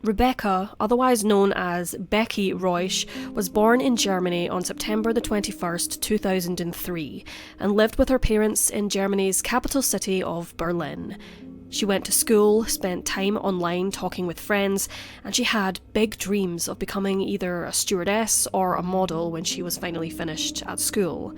Rebecca, otherwise known as Becky Reusch, was born in Germany on September the 21st, 2003, and lived with her parents in Germany's capital city of Berlin. She went to school, spent time online talking with friends, and she had big dreams of becoming either a stewardess or a model when she was finally finished at school.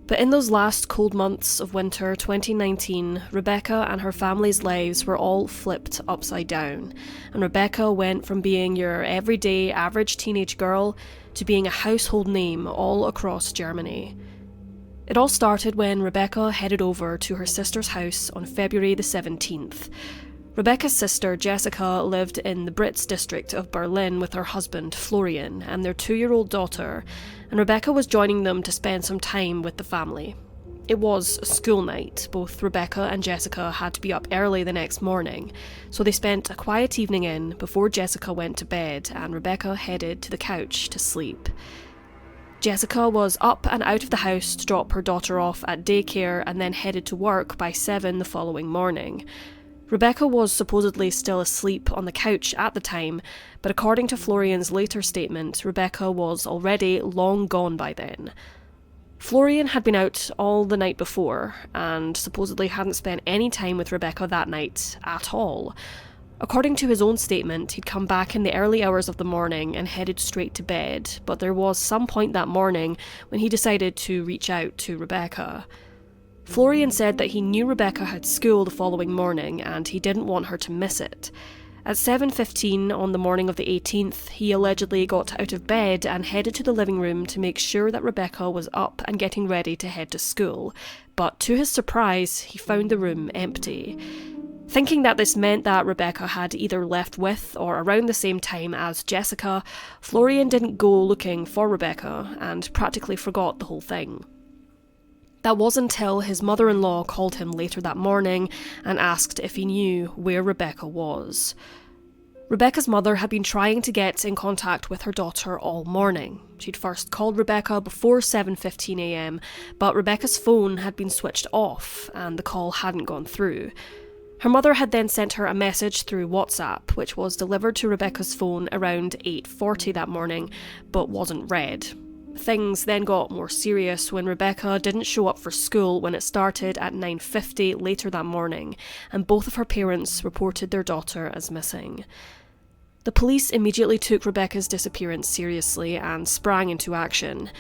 But in those last cold months of winter 2019, Rebecca and her family's lives were all flipped upside down, and Rebecca went from being your everyday average teenage girl to being a household name all across Germany. It all started when Rebecca headed over to her sister's house on February the 17th. Rebecca's sister, Jessica, lived in the Brits district of Berlin with her husband, Florian, and their 2-year-old daughter, and Rebecca was joining them to spend some time with the family. It was a school night. Both Rebecca and Jessica had to be up early the next morning, so they spent a quiet evening in before Jessica went to bed and Rebecca headed to the couch to sleep. Jessica was up and out of the house to drop her daughter off at daycare and then headed to work by 7 the following morning. Rebecca was supposedly still asleep on the couch at the time, but according to Florian's later statement, Rebecca was already long gone by then. Florian had been out all the night before, and supposedly hadn't spent any time with Rebecca that night at all. According to his own statement, he'd come back in the early hours of the morning and headed straight to bed, but there was some point that morning when he decided to reach out to Rebecca. Florian said that he knew Rebecca had school the following morning and he didn't want her to miss it. At 7:15 on the morning of the 18th, he allegedly got out of bed and headed to the living room to make sure that Rebecca was up and getting ready to head to school, but to his surprise, he found the room empty. Thinking that this meant that Rebecca had either left with or around the same time as Jessica, Florian didn't go looking for Rebecca and practically forgot the whole thing. That was until his mother-in-law called him later that morning and asked if he knew where Rebecca was. Rebecca's mother had been trying to get in contact with her daughter all morning. She'd first called Rebecca before 7:15 a.m, but Rebecca's phone had been switched off and the call hadn't gone through. Her mother had then sent her a message through WhatsApp, which was delivered to Rebecca's phone around 8:40 that morning, but wasn't read. Things then got more serious when Rebecca didn't show up for school when it started at 9:50 later that morning, and both of her parents reported their daughter as missing. The police immediately took Rebecca's disappearance seriously and sprang into action.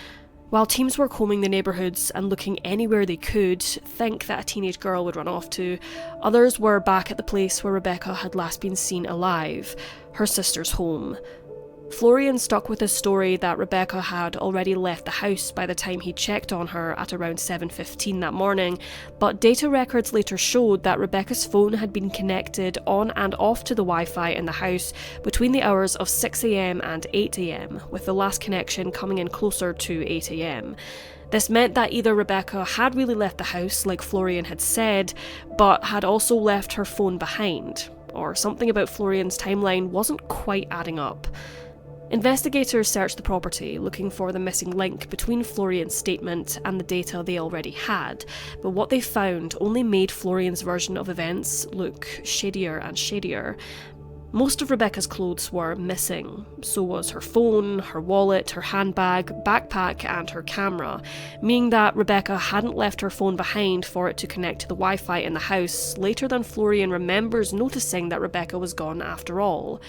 While teams were combing the neighbourhoods and looking anywhere they could think that a teenage girl would run off to, others were back at the place where Rebecca had last been seen alive, her sister's home. Florian stuck with his story that Rebecca had already left the house by the time he checked on her at around 7:15 that morning, but data records later showed that Rebecca's phone had been connected on and off to the Wi-Fi in the house between the hours of 6 a.m. and 8 a.m, with the last connection coming in closer to 8 a.m. This meant that either Rebecca had really left the house, like Florian had said, but had also left her phone behind, or something about Florian's timeline wasn't quite adding up. Investigators searched the property, looking for the missing link between Florian's statement and the data they already had, but what they found only made Florian's version of events look shadier and shadier. Most of Rebecca's clothes were missing. So was her phone, her wallet, her handbag, backpack, and her camera, meaning that Rebecca hadn't left her phone behind for it to connect to the Wi-Fi in the house later than Florian remembers noticing that Rebecca was gone after all.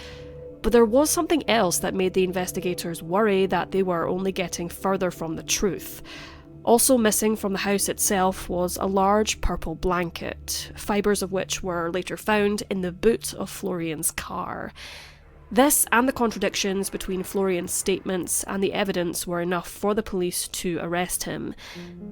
But there was something else that made the investigators worry that they were only getting further from the truth. Also missing from the house itself was a large purple blanket, fibres of which were later found in the boot of Florian's car. This and the contradictions between Florian's statements and the evidence were enough for the police to arrest him.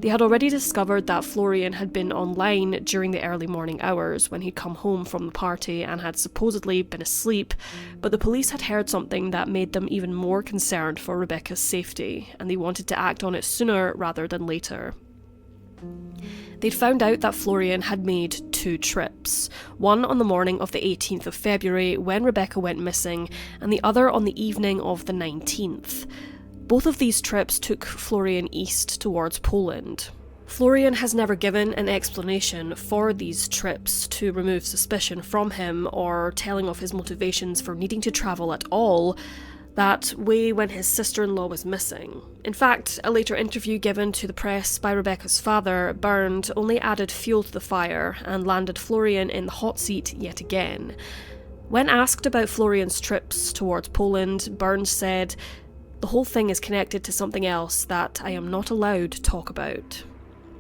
They had already discovered that Florian had been online during the early morning hours when he'd come home from the party and had supposedly been asleep, but the police had heard something that made them even more concerned for Rebecca's safety, and they wanted to act on it sooner rather than later. They'd found out that Florian had made 2 trips, one on the morning of the 18th of February when Rebecca went missing, and the other on the evening of the 19th. Both of these trips took Florian east towards Poland. Florian has never given an explanation for these trips to remove suspicion from him or telling of his motivations for needing to travel at all that way when his sister-in-law was missing. In fact, a later interview given to the press by Rebecca's father, Bernd, only added fuel to the fire and landed Florian in the hot seat yet again. When asked about Florian's trips towards Poland, Bernd said, "The whole thing is connected to something else that I am not allowed to talk about."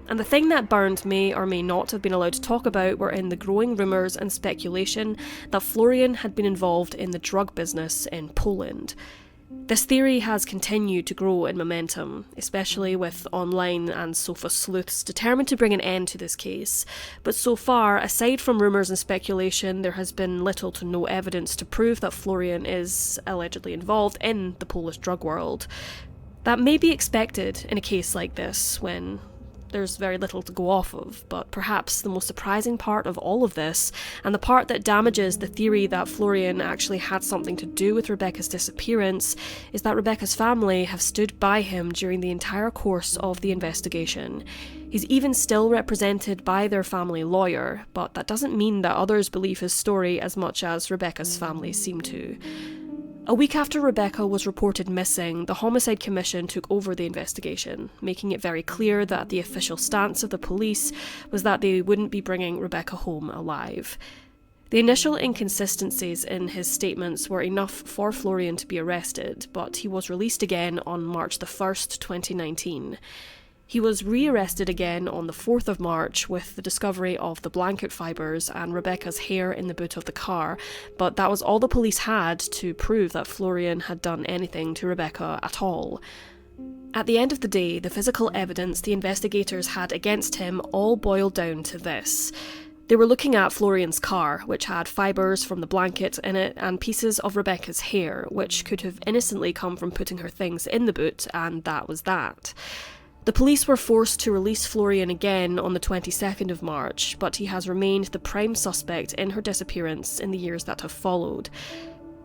And the thing that Bernd may or may not have been allowed to talk about were in the growing rumours and speculation that Florian had been involved in the drug business in Poland. This theory has continued to grow in momentum, especially with online and sofa sleuths determined to bring an end to this case. But so far, aside from rumours and speculation, there has been little to no evidence to prove that Florian is allegedly involved in the Polish drug world. That may be expected in a case like this, when there's very little to go off of, but perhaps the most surprising part of all of this, and the part that damages the theory that Florian actually had something to do with Rebecca's disappearance, is that Rebecca's family have stood by him during the entire course of the investigation. He's even still represented by their family lawyer, but that doesn't mean that others believe his story as much as Rebecca's family seem to. A week after Rebecca was reported missing, the Homicide Commission took over the investigation, making it very clear that the official stance of the police was that they wouldn't be bringing Rebecca home alive. The initial inconsistencies in his statements were enough for Florian to be arrested, but he was released again on March the 1st, 2019. He was rearrested again on the 4th of March with the discovery of the blanket fibres and Rebecca's hair in the boot of the car, but that was all the police had to prove that Florian had done anything to Rebecca at all. At the end of the day, the physical evidence the investigators had against him all boiled down to this. They were looking at Florian's car, which had fibres from the blanket in it and pieces of Rebecca's hair, which could have innocently come from putting her things in the boot, and that was that. The police were forced to release Florian again on the 22nd of March, but he has remained the prime suspect in her disappearance in the years that have followed.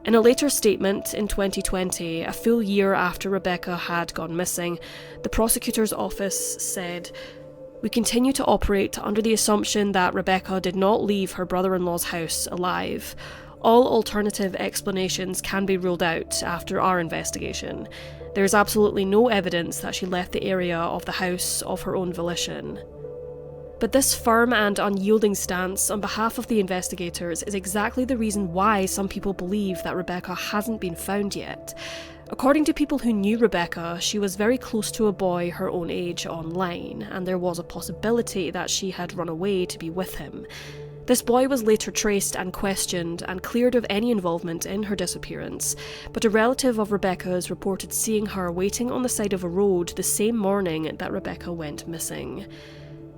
In a later statement in 2020, a full year after Rebecca had gone missing, the prosecutor's office said, "We continue to operate under the assumption that Rebecca did not leave her brother-in-law's house alive. All alternative explanations can be ruled out after our investigation. There is absolutely no evidence that she left the area of the house of her own volition." But this firm and unyielding stance on behalf of the investigators is exactly the reason why some people believe that Rebecca hasn't been found yet. According to people who knew Rebecca, she was very close to a boy her own age online, and there was a possibility that she had run away to be with him. This boy was later traced and questioned and cleared of any involvement in her disappearance, but a relative of Rebecca's reported seeing her waiting on the side of a road the same morning that Rebecca went missing.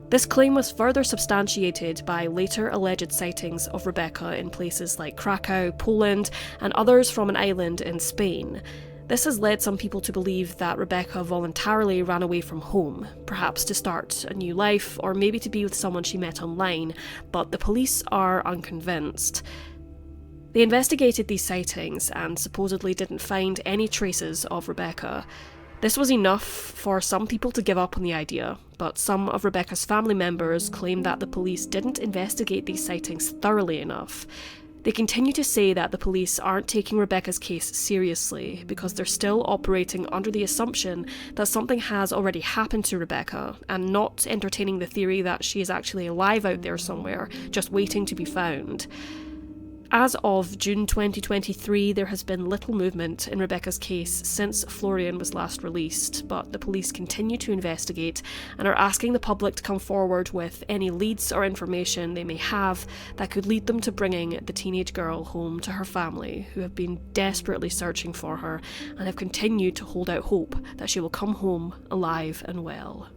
This claim was further substantiated by later alleged sightings of Rebecca in places like Krakow, Poland, and others from an island in Spain. This has led some people to believe that Rebecca voluntarily ran away from home, perhaps to start a new life or maybe to be with someone she met online, but the police are unconvinced. They investigated these sightings and supposedly didn't find any traces of Rebecca. This was enough for some people to give up on the idea, but some of Rebecca's family members claim that the police didn't investigate these sightings thoroughly enough. They continue to say that the police aren't taking Rebecca's case seriously because they're still operating under the assumption that something has already happened to Rebecca and not entertaining the theory that she is actually alive out there somewhere, just waiting to be found. As of June 2023, there has been little movement in Rebecca's case since Florian was last released, but the police continue to investigate and are asking the public to come forward with any leads or information they may have that could lead them to bringing the teenage girl home to her family, who have been desperately searching for her and have continued to hold out hope that she will come home alive and well.